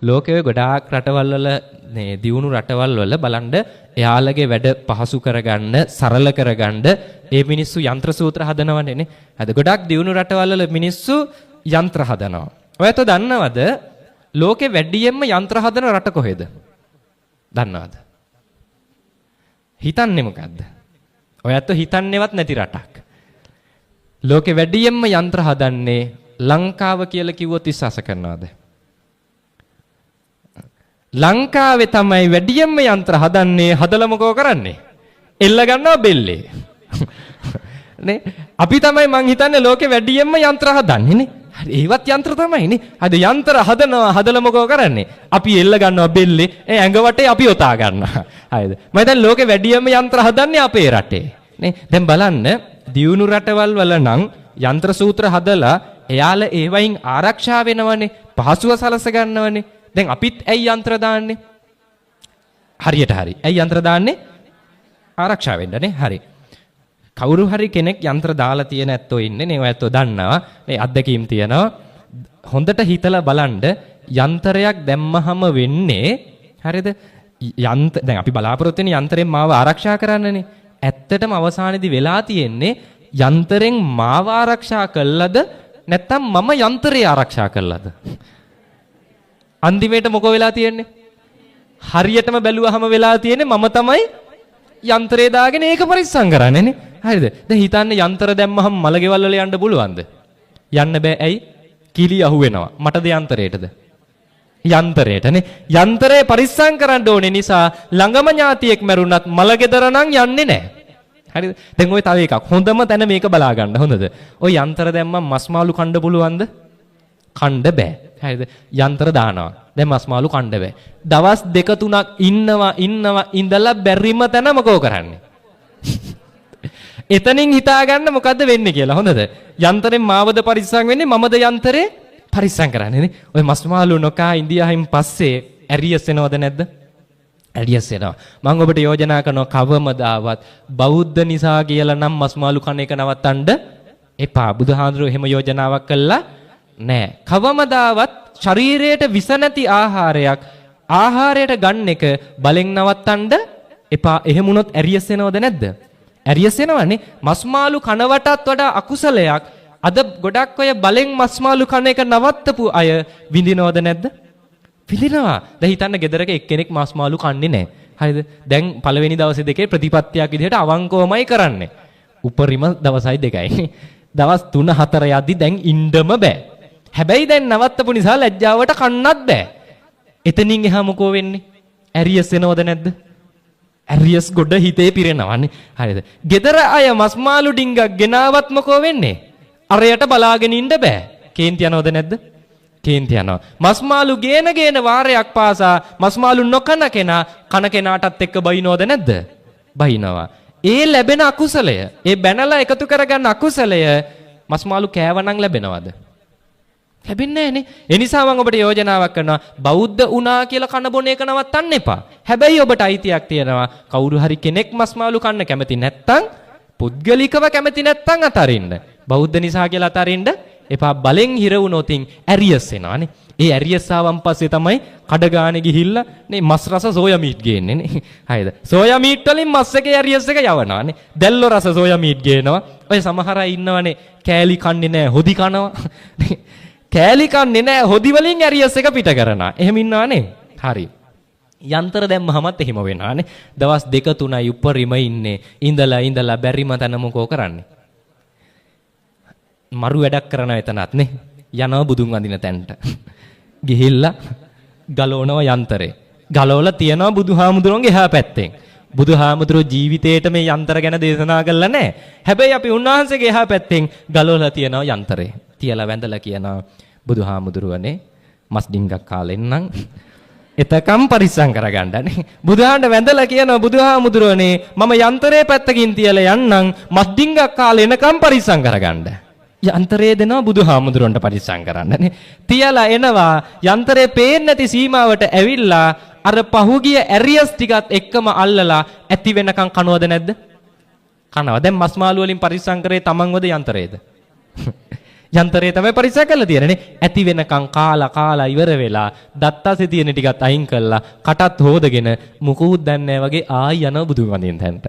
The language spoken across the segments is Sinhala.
ලෝකයේ ගොඩාක් රටවල් වල මේ දියුණු රටවල් වල බලන්න එයාලගේ වැඩ පහසු කරගන්න, සරල කරගන්න ඒ මිනිස්සු යන්ත්‍ර සූත්‍ර හදනවනේ නේ. අද ගොඩාක් දියුණු රටවල් වල මිනිස්සු යන්ත්‍ර හදනවා. ඔයත් දන්නවද ලෝකේ වැඩියෙන්ම යන්ත්‍ර හදන රට කොහෙද? දන්නවද? හිතන්නේ මොකද්ද? ඔයත් හිතන්නේවත් නැති රටක්. ලෝකේ වැඩියෙන්ම යන්ත්‍ර හදන්නේ ලංකාව කියලා කිව්වොත් විශ්වාස කරනවද? ලංකාවේ තමයි වැඩියෙන්ම යන්ත්‍ර හදන්නේ. හදලා මොකෝ කරන්නේ? එල්ල ගන්නවා බෙල්ලේ. නේ? අපි තමයි මං හිතන්නේ ලෝකේ වැඩියෙන්ම යන්ත්‍ර හදන්නේ නේ. හරි ඒවත් යන්ත්‍ර තමයි නේ. අද යන්ත්‍ර හදනවා හදලා මොකෝ කරන්නේ? අපි එල්ල ගන්නවා බෙල්ලේ. ඒ ඇඟ වටේ අපි ඔතා ගන්නවා. හරිද? මම දැන් ලෝකේ වැඩියෙන්ම යන්ත්‍ර හදන්නේ අපේ රටේ. නේ? දැන් බලන්න දියුණු රටවල් වල නම් යන්ත්‍ර සූත්‍ර හදලා එයාලා ඒ වයින් ආරක්ෂා වෙනවනේ. පහසුව සලස ගන්නවනේ. දැන් අපිත් ඇයි යන්ත්‍ර දාන්නේ? හරියට හරි. ඇයි යන්ත්‍ර දාන්නේ? ආරක්ෂා වෙන්නනේ. හරි. කවුරු හරි කෙනෙක් යන්ත්‍ර දාලා තියෙන ඇත්තෝ ඉන්නේ නේ. ඔය ඇත්තෝ දන්නවා. මේ අත්දැකීම් තියෙනවා. හොඳට හිතලා බලන්න යන්ත්‍රයක් දැම්මහම වෙන්නේ හරිද? දැන් අපි බලාපොරොත්තු වෙන යන්ත්‍රයෙන් මාව ආරක්ෂා කරන්නනේ. ඇත්තටම අවසානයේදී වෙලා තියෙන්නේ යන්ත්‍රයෙන් මාව ආරක්ෂා කළාද නැත්නම් මම යන්ත්‍රය ආරක්ෂා කළාද? අන්තිමේට මොකෝ වෙලා තියෙන්නේ? හරියටම බැලුවහම වෙලා තියෙන්නේ මම තමයි යන්ත්‍රය දාගෙන ඒක පරිස්සම් කරන්නේ නේ. හරිද? දැන් හිතන්නේ යන්ත්‍ර දැම්මහම මලගෙවල් වල යන්න පුළුවන්ද? යන්න බෑ. ඇයි? කිලි අහු වෙනවා. මටද යන්ත්‍රයටද? යන්ත්‍රයටනේ. යන්ත්‍රය පරිස්සම් කරන්න ඕනේ නිසා ළඟම ඥාතියෙක් මැරුණත් මලගෙදර නම් යන්නේ නැහැ. හරිද? දැන් ওই තව එකක්. හොඳම තැන මේක බලා ගන්න. හොඳද? ওই යන්ත්‍ර දැම්මම මස් මාළු කන්න පුළුවන්ද? කන්න බෑ. හරිද? යන්ත්‍ර දානවා. දැන් මස් මාළු කන්න බෑ. දවස් 2-3ක් ඉන්නවා ඉඳලා බැරිම තැන මොකෝ කරන්නේ? එතනින් හිතා ගන්න මොකද්ද වෙන්නේ කියලා. හොඳද? යන්ත්‍රයෙන් මාවද පරිස්සම් වෙන්නේ මමද යන්ත්‍රේ පරිස්සම් කරන්නේ නේ. ඔය මස් මාළු නොකා ඉන්දියාවෙන් පස්සේ ඇරියස් එනවද නැද්ද? ඇරියස් එනවා. මම ඔබට යෝජනා කරනවා කවමදාවත් බෞද්ධ නිසා කියලා නම් මස් මාළු කන එක නවත්තන්න එපා. බුදුහාඳුරෝ එහෙම යෝජනාවක් කළා නෑ. කවමදාවත් ශරීරයට විස නැති ආහාරයට ගන්න එක බලෙන් නවත්තන්න එපා. එහෙම වුණොත් ඇරියස් එනවද නැද්ද? ඇරියස් එනවනේ. මස් මාළු කනවටත් වඩා අකුසලයක්. අද ගොඩක් අය බලෙන් මස් මාළු කන එක නවත්තපු අය විඳිනවද නැද්ද? විඳිනවා. දැන් හිතන්න ගෙදරක එක්කෙනෙක් මස් මාළු කන්නේ නැහැ. හරිද? දැන් පළවෙනි දවසේ දෙකේ ප්‍රතිපත්තියක් විදිහට අවංකවමයි කරන්නේ. උපරිම දවසයි දෙකයි. දවස් 3-4 යද්දි දැන් ඉන්නම බෑ. හැබැයි දැන් නවත්තපු නිසා ලැජ්ජාවට කන්නත් බෑ. එතනින් එහා මොකෝ වෙන්නේ? ඇරියස් එනවද නැද්ද? ඇරියස් ගොඩ හිතේ පිරෙනවානේ. හරිද? ගෙදර අය මස් මාළු ඩිංගක් ගෙනාවත් මොකෝ වෙන්නේ? අරයට බලාගෙන ඉන්න බෑ. කේන්ති යනවද නැද්ද? කේන්ති යනවා. මස් මාළු ගේන වාරයක් පාසා මස් මාළු නොකන කෙනා කන කෙනාටත් එක්ක බයිනවද නැද්ද? බයිනවා. ඒ ලැබෙන අකුසලය, ඒ බැනලා එකතු කරගන්න අකුසලය මස් මාළු කෑවනම් ලැබෙනවද? ලැබෙන්නේ නැහනේ. ඒ නිසා මම ඔබට යෝජනාවක් කරනවා බෞද්ධ වුණා කියලා කන බොන එක නවත්තන්න එපා. හැබැයි ඔබට අයිතියක් තියෙනවා කවුරු හරි කෙනෙක් මස් මාළු කන්න කැමති නැත්තම් පුද්ගලිකව කැමති නැත්තම් අතරින්න. බෞද්ධ නිසා කියලා අතරින්න එපා. බලෙන් හිර වුණොතින් ඇරියස් එනවානේ. ඒ ඇරියස් ආවන් පස්සේ තමයි කඩගානේ ගිහිල්ලා නේ මස් රස සෝයා මීට් ගේන්නේ නේ. හරිද? සෝයා මීට් වලින් මස් එකේ ඇරියස් එක යවනවානේ. දැල්ලෝ රස සෝයා මීට් ගේනවා. ඔය සමහර අය ඉන්නවනේ කෑලි කන්නේ නැහැ හොදි කනවා. කෑලි කන්නේ නැහැ හොදි වලින් ඇරියස් එක පිට කරනවා. එහෙම ඉන්නවනේ. හරි. යන්ත්‍ර දැම්මහමත් එහෙම වෙනවානේ. දවස් 2-3යි උපරිම ඉන්නේ. ඉඳලා බැරිම තැන මොකෝ කරන්නේ? මරු වැඩක් කරන එතනත් නේ. යනවා බුදුන් වඳින තැනට. ගිහිල්ලා ගලවනවා යන්ත්‍රේ. ගලවලා තියනවා බුදුහාමුදුරන්ගේ එහා පැත්තෙන්. බුදුහාමුදුරෝ ජීවිතේට මේ යන්ත්‍ර ගැන දේශනා කළා නැහැ. හැබැයි අපි උන්වහන්සේගේ එහා පැත්තෙන් ගලවලා තියනවා යන්ත්‍රේ. තියලා වැඳලා කියනවා බුදුහාමුදුරුවනේ මස් ඩිංගක් කාලෙන්නම් එතකම් පරිස්සම් කරගන්නනේ. බුදුහාමුදුරන්ට වැඳලා කියනවා බුදුහාමුදුරුවනේ මම යන්ත්‍රේ පැත්තකින් තියලා යන්නම් මස් ඩිංගක් කාලේ එනකම් පරිස්සම් කරගන්න. යන්ත්‍රයේ දෙනවා බුදුහාමුදුරන්ට පරිස්සම් කරන්නනේ. තියලා එනවා යන්ත්‍රේ පේන්නේ නැති සීමාවට ඇවිල්ලා අර පහුගිය ඇරියස් ටිකත් එක්කම අල්ලලා ඇති වෙනකන් කනවද නැද්ද? කනවා. දැන් මස් මාළු වලින් පරිස්සම් කරේ තමන්වද යන්ත්‍රයේද? යන්ත්‍රය තමයි පරිස්සම් කරලා තියෙන්නේ. ඇති වෙනකන් කාලා ඉවර වෙලා දත්තාසේ තියෙන ටිකත් අයින් කළා කටත් හොදගෙන මුකුත් දැන් නැහැ වගේ ආයි යනවා බුදුන් වඳින්න තැනට.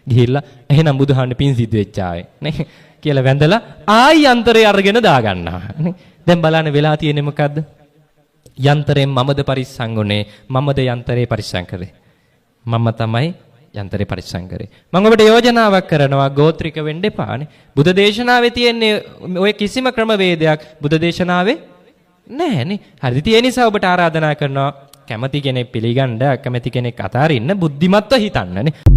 ගිහිල්ලා එහෙනම් බුදුහාන්න පින් සිද්ධ වෙච්ච ආයේ නේ කියලා වැඳලා ආයි යන්ත්‍රය අරගෙන දාගන්නවා නේ. දැන් බලන්න වෙලා තියෙන්නේ මොකද්ද? යන්ත්‍රයෙන් මමද පරිස්සම් උනේ මමද යන්ත්‍රේ පරිස්සම් කරේ. මම තමයි යන්ත්‍රේ පරිස්සම් කරේ. මම ඔබට යෝජනාවක් කරනවා ගෝත්‍රික වෙන්න එපානේ. බුද්ධ දේශනාවේ තියෙන්නේ ඔය කිසිම ක්‍රමවේදයක් බුද්ධ දේශනාවේ නැහැනේ. හරිද? ඒ නිසා ඔබට ආරාධනා කරනවා කැමති කෙනෙක් පිළිගන්න, කැමති කෙනෙක් අතාරින්න බුද්ධිමත්ව හිතන්නනේ.